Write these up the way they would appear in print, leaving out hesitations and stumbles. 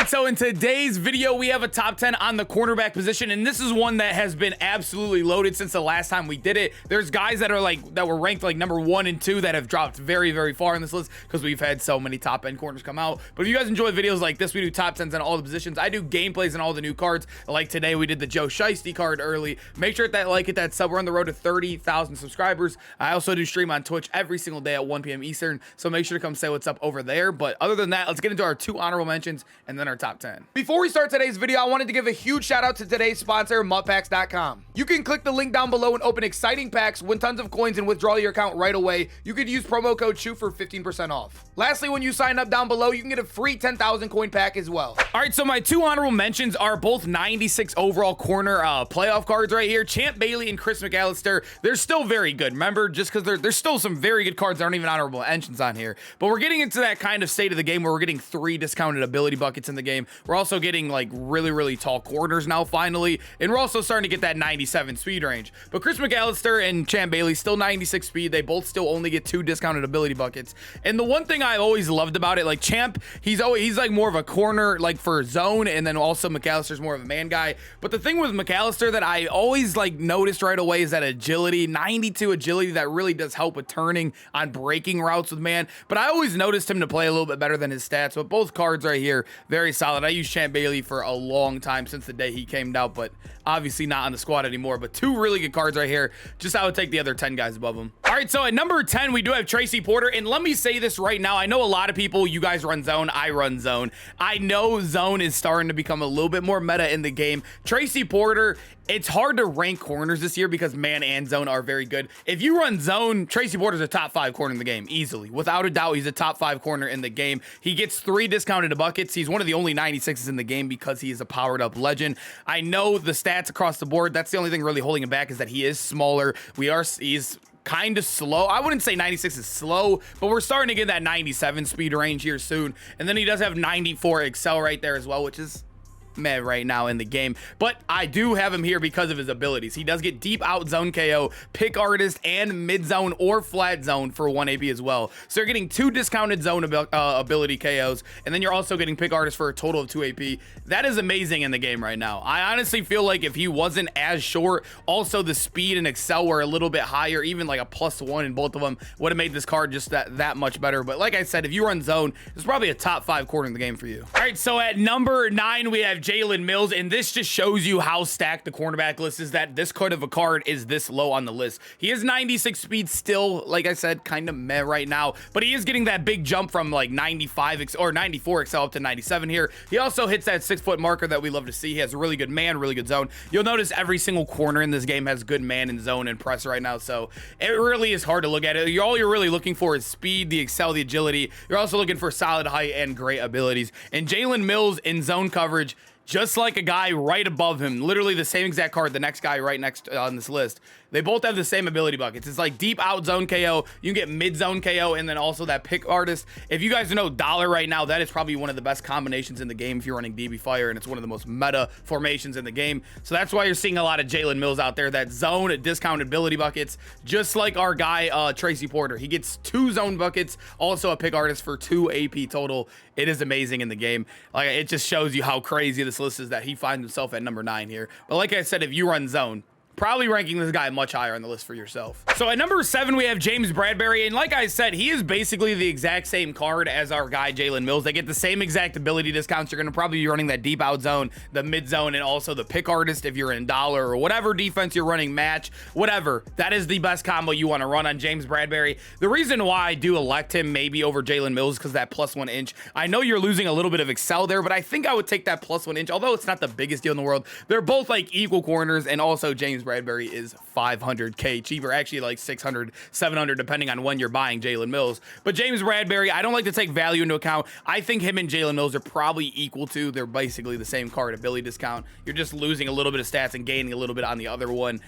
right, so in today's video, we have a top 10 on the cornerback position, and this is one that has been absolutely loaded since the last time we did it. There's guys that were ranked like number 1 and 2 that have dropped very, very far in this list because we've had so many top end corners come out. But if you guys enjoy videos like this, we do top 10s on all the positions. I do gameplays on all the new cards. Like today, we did the Joe Shiesty card early. Make sure that hit that sub. We're on the road to 30,000 subscribers. I also do stream on Twitch every single day at 1 p.m. Eastern, so make sure to come say what's up over there. But other than that, let's get into our 2 honorable mentions and then our top 10. Before we start today's video, I wanted to give a huge shout out to today's sponsor, mutpacks.com. You can click the link down below and open exciting packs, win tons of coins, and withdraw your account right away. You could use promo code SHOE for 15% off. Lastly, when you sign up down below, you can get a free 10,000 coin pack as well. All right, so my 2 honorable mentions are both 96 overall corner playoff cards right here. Champ Bailey and Chris McAllister. They're still very good. Remember, just because there's still some very good cards that aren't even honorable mentions on here. But we're getting into that kind of state of the game where we're getting 3 discounted ability buckets in the game. We're also getting like really, really tall corners now finally. And we're also starting to get that 97 speed range. But Chris McAllister and Champ Bailey still 96 speed. They both still only get 2 discounted ability buckets. And the one thing I've always loved about it, like Champ, he's like more of a corner like for zone, and then also McAllister's more of a man guy. But the thing with McAllister that I always like noticed right away is that agility, 92 agility, that really does help with turning on breaking routes with man. But I always noticed him to play a little bit better than his stats. But both cards right here, very solid. I used Champ Bailey for a long time since the day he came out, but obviously not on the squad anymore. But 2 really good cards right here. Just I would take the other 10 guys above him. All right, so at number 10, we do have Tracy Porter. And let me say this right now. I know a lot of people, you guys run zone, I run zone. I know zone is starting to become a little bit more meta in the game. Tracy Porter, it's hard to rank corners this year because man and zone are very good. If you run zone, Tracy Porter's a top 5 corner in the game, easily. Without a doubt, he's a top 5 corner in the game. He gets 3 discounted buckets. He's one of the only 96s in the game because he is a powered up legend. I know the stats across the board. That's the only thing really holding him back is that he is smaller. He's kind of slow. I wouldn't say 96 is slow, but we're starting to get that 97 speed range here soon. And then he does have 94 excel right there as well, which is meh right now in the game, but I do have him here because of his abilities. He does get deep out zone KO, pick artist, and mid zone or flat zone for 1 AP as well. So you're getting 2 discounted zone ability KOs, and then you're also getting pick artist for a total of 2 AP. That is amazing in the game right now. I honestly feel like if he wasn't as short, also the speed and excel were a little bit higher, even like a +1 in both of them would have made this card just that much better. But like I said, if you run zone, it's probably a top 5 corner in the game for you. All right, so at number 9, we have Jalen Mills, and this just shows you how stacked the cornerback list is, that this kind of a card is this low on the list. He is 96 speed still, like I said, kind of meh right now, but he is getting that big jump from like 95 or 94 excel up to 97 here. He also hits that 6-foot marker that we love to see. He has really good man, really good zone. You'll notice every single corner in this game has good man and zone and press right now, so it really is hard to look at it. All you're really looking for is speed, the excel, the agility. You're also looking for solid height and great abilities. And Jalen Mills in zone coverage, just like a guy right above him, literally the same exact card, the next guy right next on this list. They both have the same ability buckets. It's like deep out zone KO. You can get mid zone KO and then also that pick artist. If you guys know Dollar right now, that is probably one of the best combinations in the game if you're running DB Fire, and it's one of the most meta formations in the game. So that's why you're seeing a lot of Jalen Mills out there, that zone discounted ability buckets, just like our guy Tracy Porter. He gets 2 zone buckets, also a pick artist for 2 AP total. It is amazing in the game. Like, it just shows you how crazy this list is that he finds himself at number 9 here. But like I said, if you run zone, probably ranking this guy much higher on the list for yourself. So at number 7, we have James Bradberry. And like I said, he is basically the exact same card as our guy, Jalen Mills. They get the same exact ability discounts. You're going to probably be running that deep out zone, the mid zone, and also the pick artist if you're in Dollar or whatever defense you're running, match, whatever. That is the best combo you want to run on James Bradberry. The reason why I do elect him maybe over Jalen Mills is because that +1 inch. I know you're losing a little bit of excel there, but I think I would take that +1 inch, although it's not the biggest deal in the world. They're both like equal corners, and also James Bradberry is 500K cheaper, actually like 600, 700, depending on when you're buying Jalen Mills. But James Bradberry, I don't like to take value into account. I think him and Jalen Mills are probably equal to. They're basically the same card ability discount. You're just losing a little bit of stats and gaining a little bit on the other one.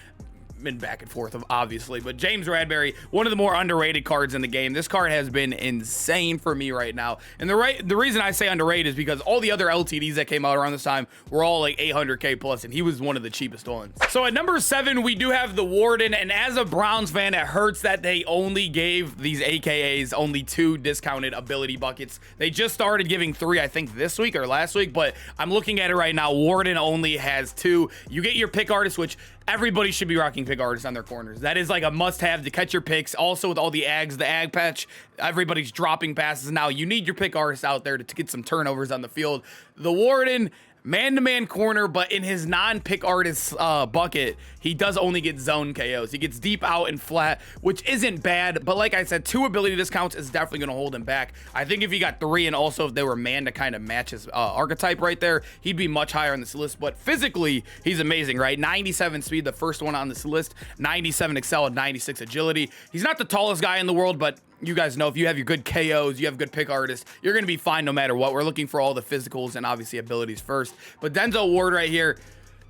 been back and forth, obviously. But James Bradberry, one of the more underrated cards in the game. This card has been insane for me right now. And the reason I say underrated is because all the other LTDs that came out around this time were all like 800K plus, and he was one of the cheapest ones. So at number 7, we do have the Warden. And as a Browns fan, it hurts that they only gave these AKAs only 2 discounted ability buckets. They just started giving 3, I think this week or last week, but I'm looking at it right now. Warden only has 2. You get your pick artist, which everybody should be rocking pick artists on their corners. That is like a must-have to catch your picks. Also with all the ags, the ag patch, everybody's dropping passes now. You need your pick artist out there to get some turnovers on the field. The Warden, man-to-man corner, but in his non-pick artist bucket, he does only get zone KOs. He gets deep out and flat, which isn't bad, but like I said, 2 ability discounts is definitely going to hold him back. I think if he got 3, and also if they were man to kind of match his archetype right there, he'd be much higher on this list. But physically, he's amazing, right? 97 speed, the first one on this list, 97 excel, and 96 agility. He's not the tallest guy in the world, but you guys know if you have your good KOs, you have good pick artists, you're going to be fine no matter what. We're looking for all the physicals and obviously abilities first. But Denzel Ward right here,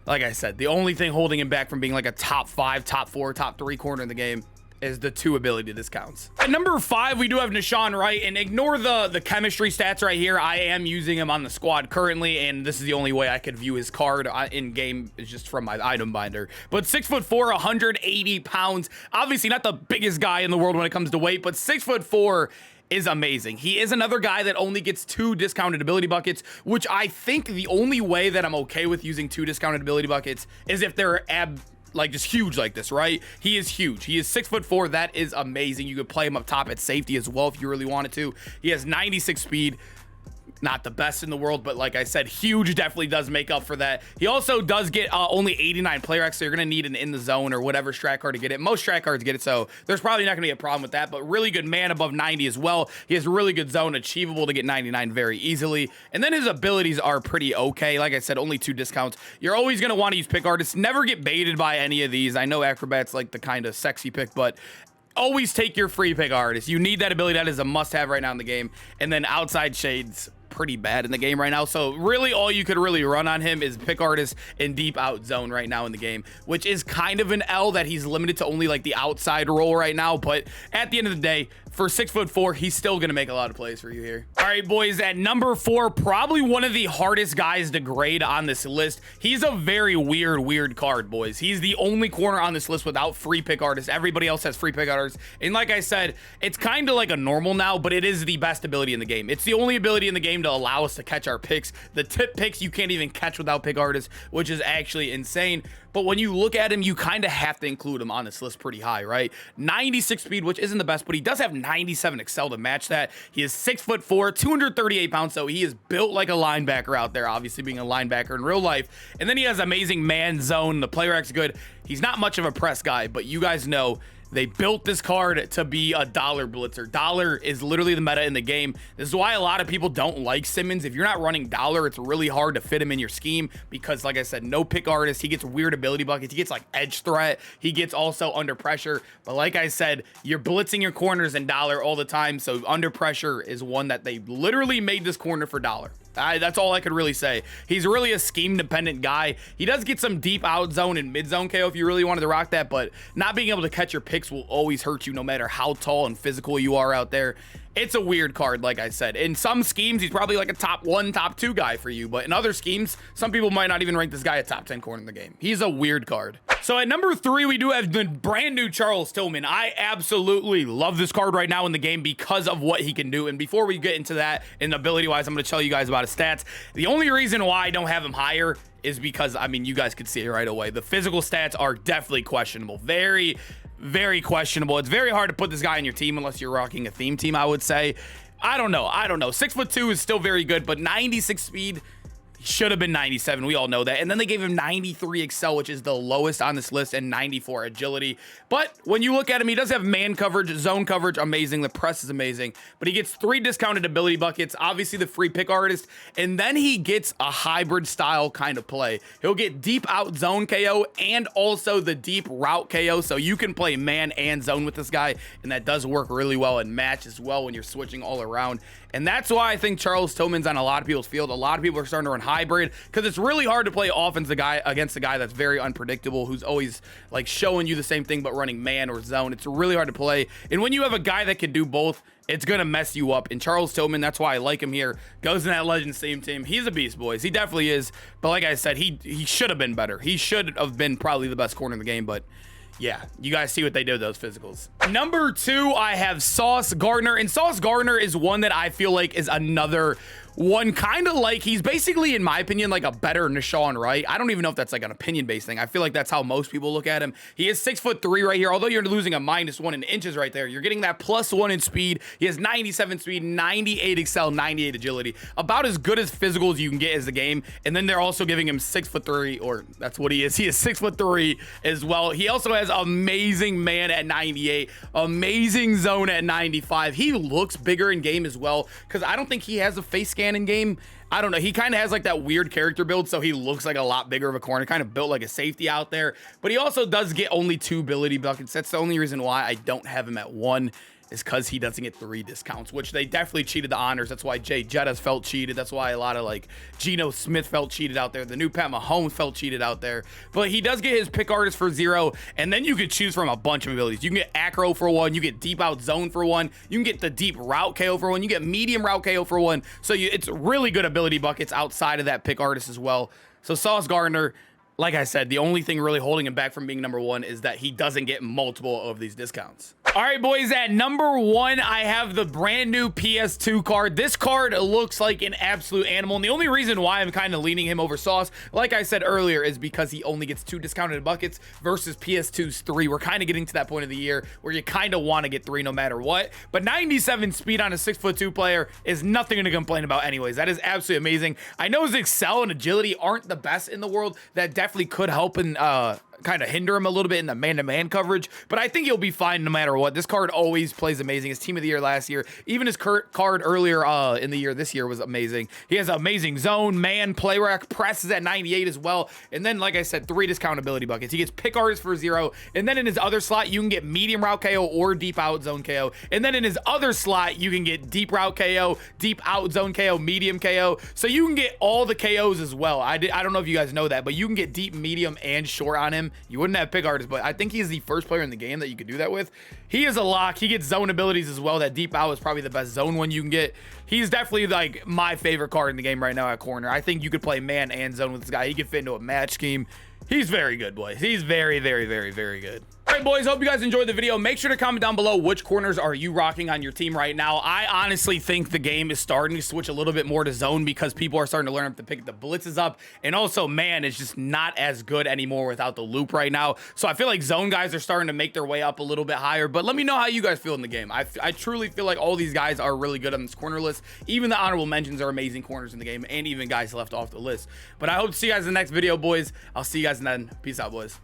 like I said, the only thing holding him back from being like a top 5, top 4, top 3 corner in the game is the 2 ability discounts. At number 5, we do have Nashawn Wright, and ignore the chemistry stats right here. I am using him on the squad currently, and this is the only way I could view his card in game, is just from my item binder. But 6'4", 180 pounds. Obviously not the biggest guy in the world when it comes to weight, but 6'4" is amazing. He is another guy that only gets 2 discounted ability buckets, which I think the only way that I'm okay with using 2 discounted ability buckets is if they're like just huge like this, right? He is huge. He is 6'4". That is amazing. You could play him up top at safety as well if you really wanted to. He has 96 speed. Not the best in the world, but like I said, huge definitely does make up for that. He also does get only 89 player X, so you're going to need an in the zone or whatever strat card to get it. Most strat cards get it, so there's probably not going to be a problem with that, but really good man above 90 as well. He has really good zone, achievable to get 99 very easily, and then his abilities are pretty okay. Like I said, only 2 discounts. You're always going to want to use pick artists. Never get baited by any of these. I know Acrobat's like the kind of sexy pick, but always take your free pick artist. You need that ability. That is a must-have right now in the game. And then outside shades, pretty bad in the game right now. So really all you could really run on him is pick artist and deep out zone right now in the game, which is kind of an L that he's limited to only like the outside role right now. But at the end of the day, for 6'4", he's still going to make a lot of plays for you here. All right, boys, at number 4, probably one of the hardest guys to grade on this list. He's a very weird card, boys. He's the only corner on this list without free pick artists. Everybody else has free pick artists. And like I said, it's kind of like a normal now, but it is the best ability in the game. It's the only ability in the game to allow us to catch our picks. The tip picks you can't even catch without pick artists, which is actually insane. But when you look at him, you kind of have to include him on this list pretty high, right? 96 speed, which isn't the best, but he does have 97 excel to match that. He is 6'4", 238 pounds, so he is built like a linebacker out there, obviously being a linebacker in real life. And then he has amazing man zone. The player X good. He's not much of a press guy, but you guys know they built this card to be a dollar blitzer. Dollar is literally the meta in the game. This is why a lot of people don't like Simmons. If you're not running dollar, it's really hard to fit him in your scheme because, like I said, no pick artist. He gets weird ability buckets. He gets like edge threat. He gets also under pressure. But like I said, you're blitzing your corners in dollar all the time. So under pressure is one that they literally made this corner for dollar. That's all I could really say. He's really a scheme-dependent guy. He does get some deep out zone and mid zone KO if you really wanted to rock that, but not being able to catch your picks will always hurt you no matter how tall and physical you are out there. It's a weird card, like I said. In some schemes, he's probably like a top 1, top 2 guy for you, but in other schemes, some people might not even rank this guy a top 10 corner in the game. He's a weird card. So at number 3, we do have the brand new Charles Tillman. I absolutely love this card right now in the game because of what he can do. And before we get into that, and ability-wise, I'm going to tell you guys about his stats. The only reason why I don't have him higher is because, I mean, you guys could see it right away. The physical stats are definitely questionable. Very questionable. It's very hard to put this guy on your team unless you're rocking a theme team, I would say. I don't know. 6'2" is still very good, but 96 speed should have been 97. We all know that. And then they gave him 93 excel, which is the lowest on this list, and 94 agility. But when you look at him, he does have man coverage, zone coverage, amazing. The press is amazing. But he gets 3 discounted ability buckets, obviously the free pick artist, and then he gets a hybrid style kind of play. He'll get deep out zone KO and also the deep route KO, so you can play man and zone with this guy, and that does work really well and match as well when you're switching all around. And that's why I think Charles Tillman's on a lot of people's field. A lot of people are starting to run hybrid because it's really hard to play offense against a guy that's very unpredictable, who's always like showing you the same thing but running man or zone. It's really hard to play. And when you have a guy that can do both, it's going to mess you up. And Charles Tillman, that's why I like him here, goes in that Legends team. He's a beast, boys. He definitely is. But like I said, he should have been better. He should have been probably the best corner in the game. But yeah, you guys see what they did with those physicals. Number 2, I have Sauce Gardner. And Sauce Gardner is one that I feel like is another one, kind of like, he's basically, in my opinion, like a better Nashawn Wright. I don't even know if that's like an opinion-based thing. I feel like that's how most people look at him. He is 6'3" right here. Although you're losing a -1 in inches right there, you're getting that +1 in speed. He has 97 speed, 98 excel, 98 agility. About as good as physical as you can get as the game. And then they're also giving him 6'3", or that's what he is. He is 6'3" as well. He also has amazing man at 98, amazing zone at 95. He looks bigger in game as well, because I don't think he has a face scan in game. I don't know. He kind of has like that weird character build, so he looks like a lot bigger of a corner, kind of built like a safety out there. But he also does get only 2 ability buckets. That's the only reason why I don't have him at 1. Is because he doesn't get 3 discounts, which they definitely cheated the honors. That's why Jay Jettas felt cheated. That's why a lot of like Geno Smith felt cheated out there. The new Pat Mahomes felt cheated out there. But he does get his pick artist for 0, and then you could choose from a bunch of abilities. You can get acro for 1, you get deep out zone for 1, you can get the deep route KO for 1, you get medium route KO for 1. So it's really good ability buckets outside of that pick artist as well. So Sauce Gardner, like I said, the only thing really holding him back from being number 1 is that he doesn't get multiple of these discounts. All right, boys, at number 1, I have the brand new PS2 card. This card looks like an absolute animal. And the only reason why I'm kind of leaning him over Sauce, like I said earlier, is because he only gets 2 discounted buckets versus PS2's 3. We're kind of getting to that point of the year where you kind of want to get 3 no matter what. But 97 speed on a 6'2" player is nothing to complain about anyways. That is absolutely amazing. I know his excel and agility aren't the best in the world. That definitely could help in kind of hinder him a little bit in the man-to-man coverage, but I think he'll be fine no matter what. This card always plays amazing. His team of the year last year, even his card earlier in the year this year was amazing. He has amazing zone, man, play rack, presses at 98 as well, and then like I said, 3 discount ability buckets. He gets pick artist for 0, and then in his other slot you can get medium route KO or deep out zone KO, and then in his other slot you can get deep route KO, deep out zone KO, medium KO, so you can get all the KOs as well. I don't know if you guys know that, but you can get deep, medium, and short on him. You wouldn't have pick artists, but I think he's the first player in the game that you could do that with. He is a lock. He gets zone abilities as well. That deep out is probably the best zone one you can get. He's definitely like my favorite card in the game right now at corner. I think you could play man and zone with this guy. He could fit into a match scheme. He's very good, boys. He's very, very, very, very good. All right, boys, hope you guys enjoyed the video. Make sure to comment down below which corners are you rocking on your team right now. I honestly think the game is starting to switch a little bit more to zone because people are starting to learn to pick the blitzes up. And also, man, it's just not as good anymore without the loop right now. So I feel like zone guys are starting to make their way up a little bit higher. But let me know how you guys feel in the game. I truly feel like all these guys are really good on this corner list. Even the honorable mentions are amazing corners in the game, and even guys left off the list. But I hope to see you guys in the next video, boys. I'll see you guys then. Peace out, boys.